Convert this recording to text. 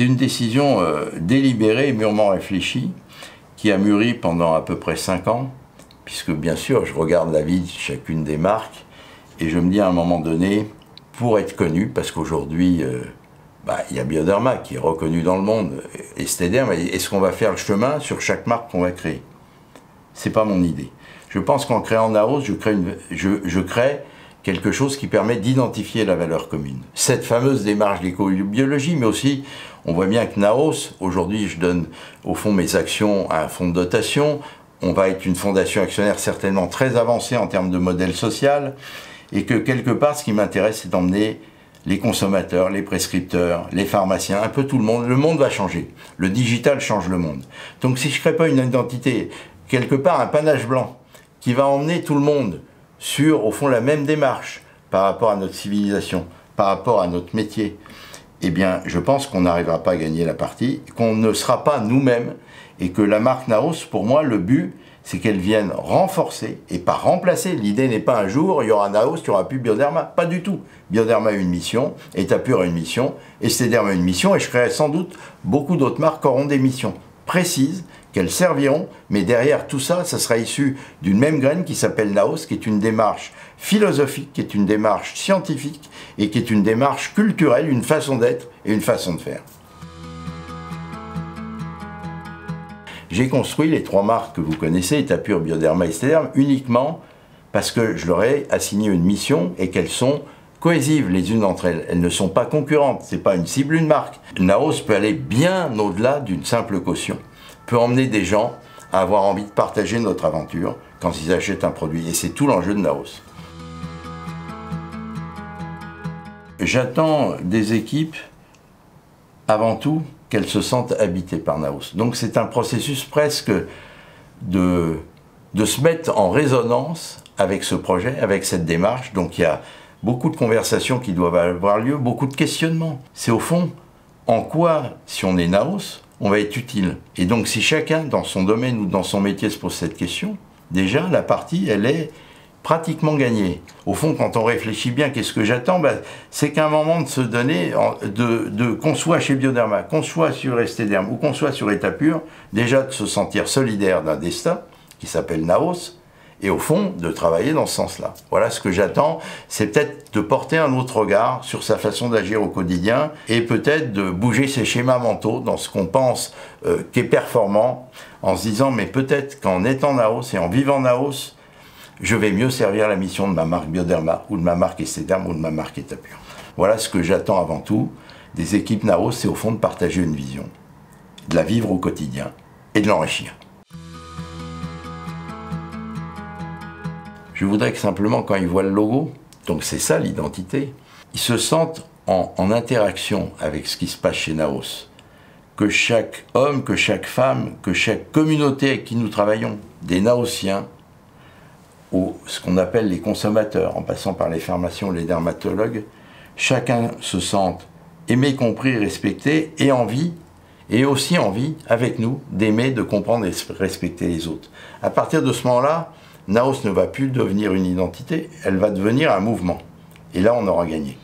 C'est une décision délibérée et mûrement réfléchie qui a mûri pendant à peu près 5 ans, puisque bien sûr je regarde la vie de chacune des marques et je me dis à un moment donné, pour être connu, parce qu'aujourd'hui il y a Bioderma qui est reconnu dans le monde, et Esthederm, est-ce qu'on va faire le chemin sur chaque marque qu'on va créer? C'est pas mon idée. Je pense qu'en créant Naos, je crée quelque chose qui permet d'identifier la valeur commune. Cette fameuse démarche d'éco-biologie, mais aussi, on voit bien que Naos, aujourd'hui je donne au fond mes actions à un fonds de dotation, on va être une fondation actionnaire certainement très avancée en termes de modèle social, et que quelque part ce qui m'intéresse c'est d'emmener les consommateurs, les prescripteurs, les pharmaciens, un peu tout le monde va changer. Le digital change le monde. Donc si je ne crée pas une identité, quelque part un panache blanc, qui va emmener tout le monde sur, au fond, la même démarche par rapport à notre civilisation, par rapport à notre métier, eh bien, je pense qu'on n'arrivera pas à gagner la partie, qu'on ne sera pas nous-mêmes, et que la marque Naos, pour moi, le but, c'est qu'elle vienne renforcer et pas remplacer. L'idée n'est pas un jour, il y aura Naos, il n'y aura plus Bioderma. Pas du tout. Bioderma a une mission, Etapure a une mission, Esthederm a une mission, et je créerai sans doute beaucoup d'autres marques qui auront des missions précises, qu'elles serviront, mais derrière tout ça, ça sera issu d'une même graine qui s'appelle Naos, qui est une démarche philosophique, qui est une démarche scientifique, et qui est une démarche culturelle, une façon d'être et une façon de faire. J'ai construit les 3 marques que vous connaissez, Etapure, Bioderma, Esthederm, uniquement parce que je leur ai assigné une mission et qu'elles sont cohésives les unes entre elles. Elles ne sont pas concurrentes, c'est pas une cible, une marque. Naos peut aller bien au-delà d'une simple caution, peut emmener des gens à avoir envie de partager notre aventure quand ils achètent un produit. Et c'est tout l'enjeu de Naos. J'attends des équipes, avant tout, qu'elles se sentent habitées par Naos. Donc c'est un processus presque de se mettre en résonance avec ce projet, avec cette démarche. Donc il y a beaucoup de conversations qui doivent avoir lieu, beaucoup de questionnements. C'est au fond, en quoi, si on est Naos, on va être utile. Et donc si chacun, dans son domaine ou dans son métier, se pose cette question, déjà la partie, elle est pratiquement gagnée. Au fond, quand on réfléchit bien, qu'est-ce que j'attends? C'est qu'à un moment de se donner, qu'on soit chez Bioderma, qu'on soit sur Esthederm ou qu'on soit sur Etapure, déjà de se sentir solidaire d'un destin qui s'appelle Naos, et au fond, de travailler dans ce sens-là. Voilà ce que j'attends, c'est peut-être de porter un autre regard sur sa façon d'agir au quotidien, et peut-être de bouger ses schémas mentaux dans ce qu'on pense qu'est performant, en se disant, mais peut-être qu'en étant Naos et en vivant Naos, je vais mieux servir la mission de ma marque Bioderma, ou de ma marque Esthederm, ou de ma marque Etapure. Voilà ce que j'attends avant tout des équipes Naos, c'est au fond de partager une vision, de la vivre au quotidien, et de l'enrichir. Je voudrais que simplement, quand ils voient le logo, donc c'est ça l'identité, ils se sentent en interaction avec ce qui se passe chez Naos. Que chaque homme, que chaque femme, que chaque communauté avec qui nous travaillons, des Naosiens, ou ce qu'on appelle les consommateurs, en passant par les pharmaciens ou les dermatologues, chacun se sente aimé, compris, respecté, et aussi envie, avec nous, d'aimer, de comprendre et de respecter les autres. À partir de ce moment-là, Naos ne va plus devenir une identité, elle va devenir un mouvement. Et là, on aura gagné.